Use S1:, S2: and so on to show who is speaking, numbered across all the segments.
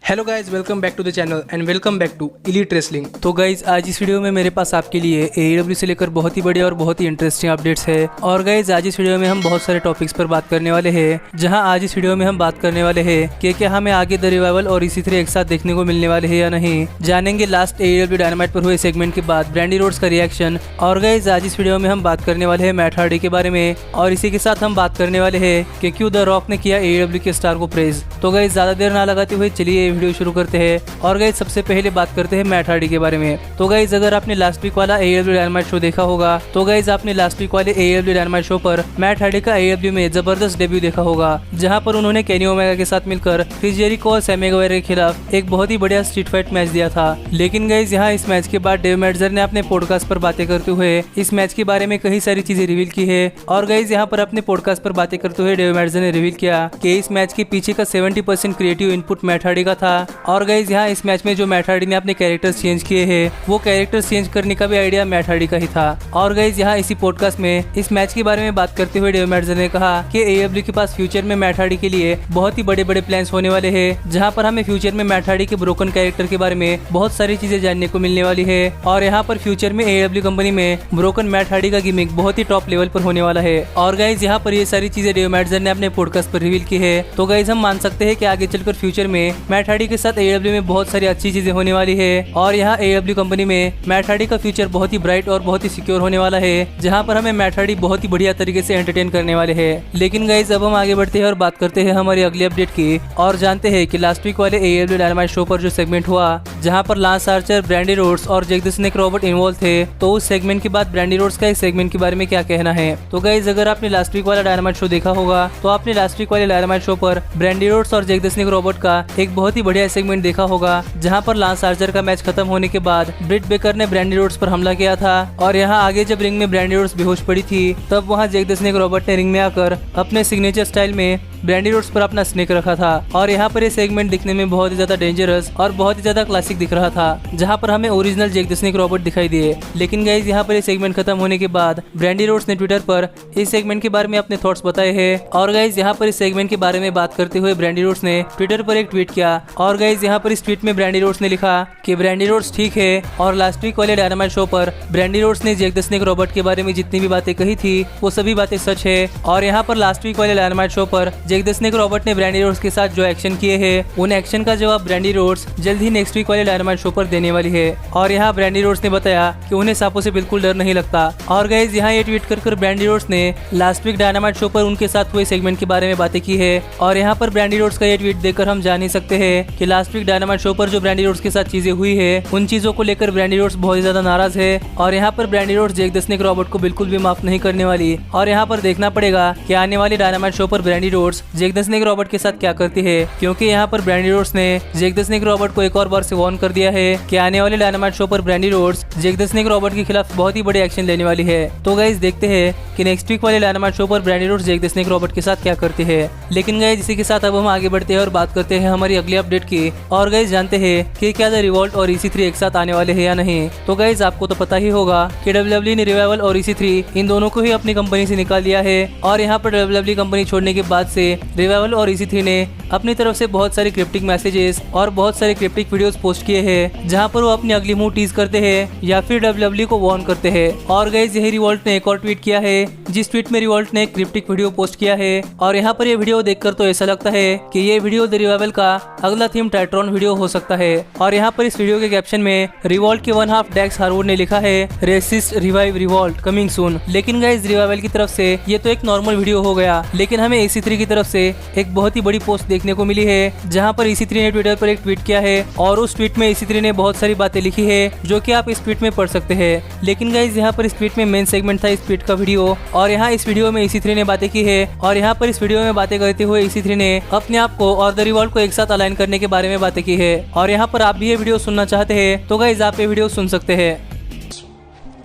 S1: Hello guys, welcome back to the channel and welcome back to elite wrestling. तो guys आज इस video में मेरे पास आपके लिए AEW से लेकर बहुत ही बढ़िया और बहुत ही इंटरेस्टिंग अपडेट्स है। और गाइज आज इस वीडियो में हम बहुत सारे टॉपिक्स पर बात करने वाले हैं, जहां आज इस वीडियो में हम बात करने वाले हैं कि क्या हमें आगे द रिवाइवल और EC3 एक साथ देखने को मिलने वाले हैं या नहीं। जानेंगे लास्ट AEW डायनामाइट पर हुए सेगमेंट के बाद ब्रैंडी रोड्स का रिएक्शन। और गाइज आज इस वीडियो में हम बात करने वाले हैं मैट हार्डी के बारे में, और इसी के साथ हम बात करने वाले हैं कि क्यों द रॉक ने किया AEW के स्टार को प्रेज। तो गाइज ज्यादा देर ना लगाते हुए चलिए ये वीडियो शुरू करते हैं। और गाइज सबसे पहले बात करते हैं मैट हार्डी के बारे में। तो गाइज अगर आपने लास्ट वीक वाला AEW डायनामाइट शो देखा होगा तो गाइज आपने लास्ट वीक वाले AEW डायनामाइट शो पर मैट हार्डी का AEW में जबरदस्त डेब्यू देखा होगा, जहां पर उन्होंने केनी ओमेगा के साथ मिलकर क्रिस जेरिको और सैमी गुएरा के खिलाफ एक बहुत ही बढ़िया स्ट्रीट फाइट मैच दिया था। लेकिन गाइज यहाँ इस मैच के बाद डेव मेल्ट्जर ने अपने पॉडकास्ट पर बातें करते हुए इस मैच के बारे में कई सारी चीजें रिवील की है। और गाइज यहाँ पर अपने पॉडकास्ट पर बातें करते हुए डेव मेल्ट्जर ने रिवील किया कि इस मैच के पीछे का 70% क्रिएटिव इनपुट मैट हार्डी का था। और गाइज यहाँ इस मैच में जो मैट हार्डी ने अपने कैरेक्टर्स चेंज किए हैं, वो कैरेक्टर्स चेंज करने का भी आइडिया मैट हार्डी का ही था। और गाइज यहाँ इसी पॉडकास्ट में इस मैच के बारे में बात करते हुए डेव मेल्ट्जर ने कहा कि AEW के पास फ्यूचर में मैट हार्डी के लिए बहुत ही बड़े बड़े प्लान्स होने वाले हैं, जहाँ पर हमें फ्यूचर में मैट हार्डी के ब्रोकन कैरेक्टर के बारे में बहुत सारी चीजें जानने को मिलने वाली है। और यहाँ पर फ्यूचर में AEW कंपनी में ब्रोकन मैट हार्डी का गिमिक बहुत ही टॉप लेवल पर होने वाला है। और गाइज यहाँ पर ये सारी चीजें डेव मेल्ट्जर ने अपने पॉडकास्ट पर रिवील की है। तो गाइज हम मान सकते हैं कि आगे चलकर फ्यूचर में मैट हार्डी के साथ AEW में बहुत सारी अच्छी चीजें होने वाली है। और यहाँ AEW कंपनी में मैट हार्डी का फ्यूचर बहुत ही ब्राइट और बहुत ही सिक्योर होने वाला है, जहाँ पर हमें मैट हार्डी बहुत ही बढ़िया तरीके से एंटरटेन करने वाले हैं। लेकिन गाइज अब हम आगे बढ़ते हैं और बात करते हैं हमारी अगली अपडेट की, और जानते हैं कि लास्ट वीक वाले AEW डायनामाइट शो पर जो सेगमेंट हुआ, जहाँ पर लांस आर्चर, ब्रैंडी रोड्स और Jake the Snake Robert involve थे, तो उस सेगमेंट के बाद ब्रैंडी रोड्स का इस सेगमेंट के बारे में क्या कहना है। तो गाइज अगर आपने लास्ट वीक वाला डायनामाइट शो देखा होगा तो आपने लास्ट वीक वाले डायनामाइट शो पर ब्रैंडी रोड्स और जैक द स्नेक रॉबर्ट का एक बहुत ही बढ़िया सेगमेंट देखा होगा, जहाँ पर लांस आर्चर का मैच खत्म होने के बाद ब्रिट बेकर ने ब्रैंडी रोड्स पर हमला किया था। और यहाँ आगे जब रिंग में ब्रैंडी रोड्स बेहोश पड़ी थी, तब वहाँ जैक द स्नेक रॉबर्ट ने रिंग में आकर अपने सिग्नेचर स्टाइल में ब्रैंडी रोड्स पर अपना स्नेक रखा था। और यहाँ पर ये सेगमेंट दिखने में बहुत ही ज्यादा डेंजरस और बहुत ही ज्यादा क्लासिक दिख रहा था, जहाँ पर हमें original Jake the Snake Robert दिखाई दिए। लेकिन गाइज यहाँ पर ये सेगमेंट खत्म होने के बाद ब्रैंडी रोड्स ने ट्विटर पर इस सेगमेंट के बारे में अपने थॉट्स बताए हैं। और गाइज यहाँ पर इस सेगमेंट के बारे में बात करते हुए ब्रैंडी रोड्स ने ट्विटर पर एक ट्वीट किया। और गाइज यहाँ पर इस ट्वीट में ब्रैंडी रोड्स ने लिखा कि ब्रैंडी रोड्स ठीक है, और लास्ट वीक वाले डायनामाइट शो पर ब्रैंडी रोड्स ने जैक द स्नेक रॉबर्ट के बारे में जितनी भी बातें कही थी वो सभी बातें सच है। और यहाँ पर लास्ट वीक वाले डायनामाइट शो पर जैक द स्नेक रॉबर्ट ने ब्रैंडी रोड्स के साथ जो एक्शन किए हैं, उन एक्शन का जवाब ब्रैंडी रोड्स जल्द ही नेक्स्ट वीक वाले डायनामाइट शो पर देने वाली है। और यहाँ ब्रैंडी रोड्स ने बताया कि उन्हें सांपों से बिल्कुल डर नहीं लगता। और गाइज यहाँ ये ट्वीट कर ब्रैंडी रोड्स ने लास्ट वीक डायनामाइट शो पर उनके साथ हुए सेगमेंट के बारे में बातें की है। और यहाँ पर ब्रैंडी रोड्स का ये ट्वीट देखकर हम जान ही सकते हैं कि लास्ट वीक डायनामाइट शो पर जो ब्रैंडी रोड्स के साथ चीजें हुई है, उन चीजों को लेकर ब्रैंडी रोड्स बहुत ज्यादा नाराज है। और यहाँ पर Brandi Rhodes Jake the Snake Robert को बिल्कुल भी माफ नहीं करने वाली। और यहाँ पर देखना पड़ेगा कि आने वाली डायनामाइट शो पर Brandi Rhodes Jake the Snake Robert के साथ क्या करती है, क्योंकि यहाँ पर ब्रैंडी रोड्स ने जैक द स्नेक रॉबर्ट को एक और बार से वार्न कर दिया है कि आने वाले डायनामाइट शो पर Brandi Rhodes Jake the Snake Robert के खिलाफ बहुत ही बड़े एक्शन लेने वाली है। तो गाइज देखते हैं कि नेक्स्ट वीक वाले डायनामाइट शो पर Brandi Rhodes Jake the Snake Robert के साथ क्या करती है। लेकिन गाइज इसी के साथ अब हम आगे बढ़ते हैं और बात करते हैं हमारी अगली अपडेट की। और गाइज जानते हैं कि क्या द रिवॉल्ट और EC3 एक साथ आने वाले हैं या नहीं। तो गाइज आपको तो पता ही होगा कि WWE ने रिवाइवल और EC3 इन दोनों को ही अपनी कंपनी से निकाल दिया है। और यहाँ पर WWE कंपनी छोड़ने के बाद से रिवाइवल और EC3 ने अपनी तरफ से बहुत सारे क्रिप्टिक मैसेजेस और बहुत सारे क्रिप्टिक वीडियोस पोस्ट किए हैं, जहां पर वो अपनी अगली मूव टीज करते हैं या फिर WWE को वार्न करते हैं। और गाइस यही रिवॉल्ट ने एक और ट्वीट किया है, जिस ट्वीट में रिवॉल्ट ने एक क्रिप्टिक वीडियो पोस्ट किया है। और यहाँ पर ये वीडियो देखकर तो ऐसा लगता है कि ये वीडियो द रिवाइवल का अगला थीम टाइट्रॉन वीडियो हो सकता है। और यहाँ पर इस वीडियो के कैप्शन में रिवॉल्ट के वन हाफ डेक्स हार्वुड ने लिखा है resist revive revolt coming soon. लेकिन गाइस रिवाइवल की तरफ से ये तो एक नॉर्मल वीडियो हो गया, लेकिन हमें EC3 की तरफ से एक बहुत ही बड़ी पोस्ट देखने को मिली है, जहाँ पर EC3 ने ट्विटर पर एक ट्वीट किया है। और उस ट्वीट में EC3 ने बहुत सारी बातें लिखी है, जो कि आप इस ट्वीट में पढ़ सकते हैं। लेकिन गाइस यहाँ पर इस ट्वीट में मेन सेगमेंट था इस ट्वीट का वीडियो। और यहाँ इस वीडियो में EC3 ने बातें की है। और यहाँ पर इस वीडियो में बातें करते हुए EC3 ने अपने आप को और द रिवॉल्ट को एक साथ अलाइन करने के बारे में बातें की है। और यहाँ पर आप भी ये वीडियो सुनना चाहते हैं तो गाइस आप ये वीडियो सुन सकते हैं।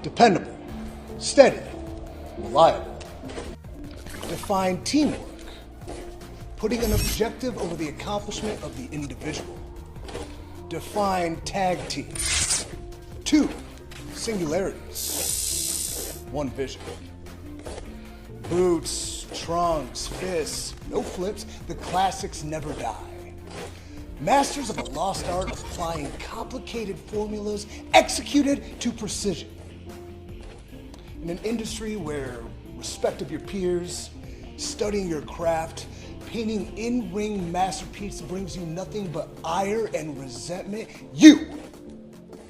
S2: Dependable, steady, reliable. Define teamwork, putting an objective over the accomplishment of the individual. Define tag team. 2 singularities, 1 vision. Boots, trunks, fists, no flips, the classics never die. Masters of the lost art of applying complicated formulas executed to precision. In an industry where respect of your peers, studying your craft, painting in-ring masterpiece brings you nothing but ire and resentment, you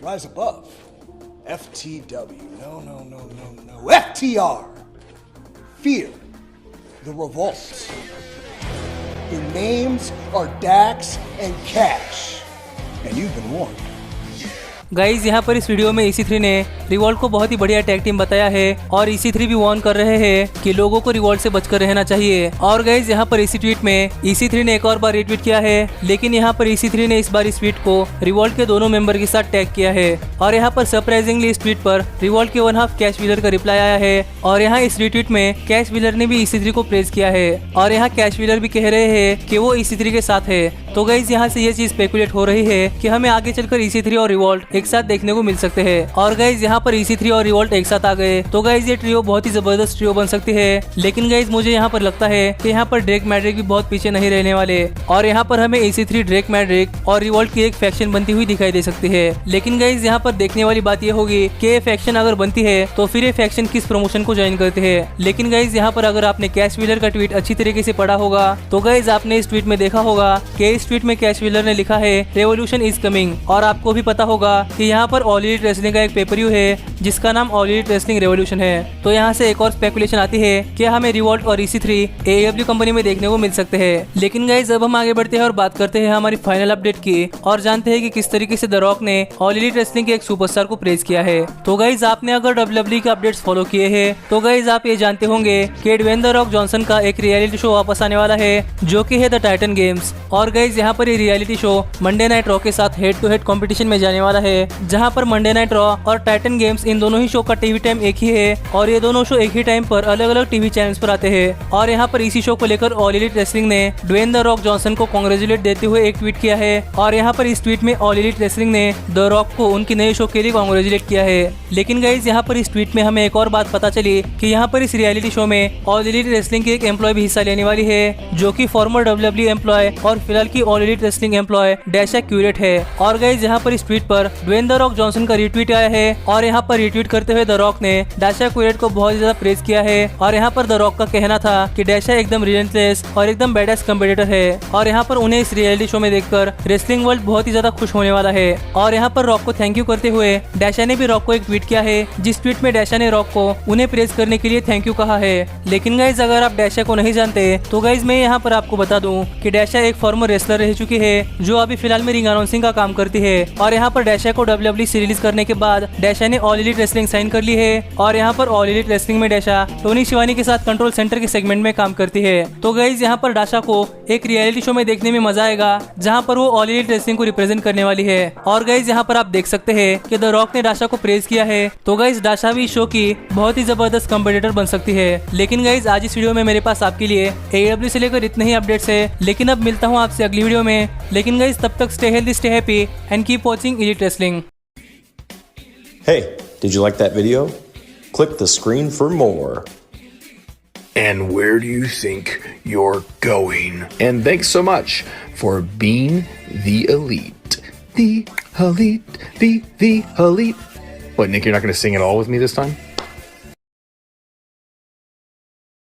S2: rise above. FTW. No. FTR. Fear the revolt. Their names are Dax and Cash. And you've been warned.
S1: Guys यहाँ पर इस video में EC3 ने revolt को बहुत ही बढ़िया tag team बताया है और EC3 भी वार्न कर रहे हैं कि लोगों को रिवॉल्ट से बचकर रहना चाहिए। और गाइज यहाँ पर इसी ट्वीट में EC3 ने एक और बार रिट्वीट किया है, लेकिन यहाँ पर EC3 ने इस बार इस ट्वीट को रिवॉल्ट के दोनों मेंबर के साथ टैग किया है। और यहाँ पर सरप्राइजिंगली इस ट्वीट पर रिवॉल्ट के 1/2 कैश व्हीलर का रिप्लाई आया है और यहाँ इस रिट्वीट में कैश व्हीलर ने भी EC3 को प्रेज किया है और यहाँ कैश व्हीलर भी कह रहे हैं कि वो EC3 के साथ है। तो गाइज यहाँ से ये चीज स्पेकुलेट हो रही है कि हमें आगे चलकर EC3 और रिवॉल्ट एक साथ देखने को मिल सकते हैं। और गाइज यहाँ पर EC3 और रिवॉल्ट एक साथ आ गए तो गाइज ये ट्रियो बहुत ही जबरदस्त ट्रियो बन सकती है। लेकिन गाइज मुझे यहाँ पर लगता है कि यहाँ पर ड्रेक मैड्रिक भी बहुत पीछे नहीं रहने वाले और यहाँ पर हमें EC3, ड्रेक मैड्रिक और रिवॉल्ट की एक फैक्शन बनती हुई दिखाई दे सकती है। लेकिन गाइज यहाँ पर देखने वाली बात यह होगी कि ये फैक्शन अगर बनती है तो फिर ये फैक्शन किस प्रमोशन को ज्वाइन करते हैं। लेकिन गाइज यहाँ पर अगर आपने कैश व्हीलर का ट्वीट अच्छी तरीके से पढ़ा होगा तो गाइज आपने इस ट्वीट में देखा होगा कि इस ट्वीट में कैश व्हीलर ने लिखा है रेवोल्यूशन इज कमिंग। और आपको भी पता होगा कि यहाँ पर ऑल एलीट रेसलिंग का एक पेपर-व्यू है जिसका नाम ऑल एलीट रेसलिंग रेवोल्यूशन है। तो यहाँ से एक और स्पेकुलेशन आती है कि हमें रिवॉल्ट और EC3 AEW कंपनी में देखने को मिल सकते हैं। लेकिन गाइस अब हम आगे बढ़ते हैं और बात करते हैं हमारी फाइनल अपडेट की और जानते हैं कि किस तरीके से द रॉक ने ऑल एलीट रेसलिंग के एक सुपरस्टार को प्रेज किया है। तो गाइस आपने अगर WWE के अपडेट्स फॉलो किए हैं तो गाइस आप ये जानते होंगे कि ड्वेन द रॉक जॉनसन का एक रियलिटी शो वापस आने वाला है जो कि है द टाइटन गेम्स। और गाइस यहाँ पर ये reality show Monday night raw के साथ हेड टू हेड कंपटीशन में जाने वाला है, जहाँ पर मंडे नाइट रॉ और टाइटन गेम्स इन दोनों ही शो का टीवी टाइम एक ही है और ये दोनों शो एक ही टाइम पर अलग अलग टीवी चैनल्स पर आते हैं। और यहाँ पर इसी शो को लेकर ऑल एलीट रेसलिंग ने ड्वेन द रॉक जॉनसन को कांग्रेचुलेट देते हुए एक ट्वीट किया है और यहाँ पर इस ट्वीट में ऑल एलीट रेसलिंग ने द रॉक को उनकी नए शो के लिए कांग्रेचुलेट किया है। लेकिन गाइस यहाँ पर इस ट्वीट में हमें एक और बात पता चली कि यहाँ पर इस रियलिटी शो में ऑल एलीट रेसलिंग की एक एम्प्लॉय भी हिस्सा लेने वाली है जो कि फॉर्मर WWE एम्प्लॉय और फिलहाल की all elite wrestling employ Dasha Kuret है। और गाइस यहाँ पर इस ट्वीट पर ड्वेन द रॉक जॉनसन का रीट्वीट आया है और यहाँ पर रीट्वीट करते हुए द रॉक ने डैशा क्यूरेट को बहुत ज्यादा प्रेज किया है। और यहाँ पर द रॉक का कहना था कि डैशा एकदम रिलेंटलेस और एकदम बैडएस कंपीटिटर है और यहाँ पर उन्हें इस रियलिटी शो में देखकर रेसलिंग वर्ल्ड बहुत ही ज्यादा खुश होने वाला है। और यहाँ पर रॉक को थैंक यू करते हुए डैशा ने भी रॉक को एक ट्वीट किया है जिस ट्वीट में डैशा ने रॉक को उन्हें प्रेज करने के लिए थैंक यू कहा है। लेकिन गाइज अगर आप डैशा को नहीं जानते तो गाइज मैं यहाँ पर आपको बता दूं कि डैशा एक फॉर्मर रेसलर रह चुकी है जो अभी फिलहाल में रिंग अनाउंसिंग का काम करती है। और यहाँ पर डैशा को WWE से रिलीज करने के बाद डैशा ने ऑल एलीट रेसलिंग साइन कर ली है और यहाँ पर ऑल एलीट रेसलिंग में डैशा टोनी शिवानी के साथ कंट्रोल सेंटर के सेगमेंट में काम करती है। तो गाइज यहाँ पर डैशा को एक रियलिटी शो में देखने में मजा आएगा जहाँ पर वो ऑल एलीट रेसलिंग को रिप्रेजेंट करने वाली है। और गाइज यहाँ पर आप देख सकते हैं कि द रॉक ने डैशा को प्रेज किया है। तो गाइज डैशा भी शो की बहुत ही जबरदस्त कंपीटिटर बन सकती है। लेकिन गाइज आज इस वीडियो में मेरे पास आपके लिए AEW से लेकर इतने ही अपडेट्स है। लेकिन अब मिलता हूँ आपसे अगली वीडियो में। लेकिन गाइज तब तक stay healthy, stay happy and keep watching elite wrestling.
S3: Hey, did you like that video? Click the screen for more.
S4: And where do you think you're going? And thanks so much for being the elite. The elite, the elite. What, Nick, you're not going to sing it all with me this time?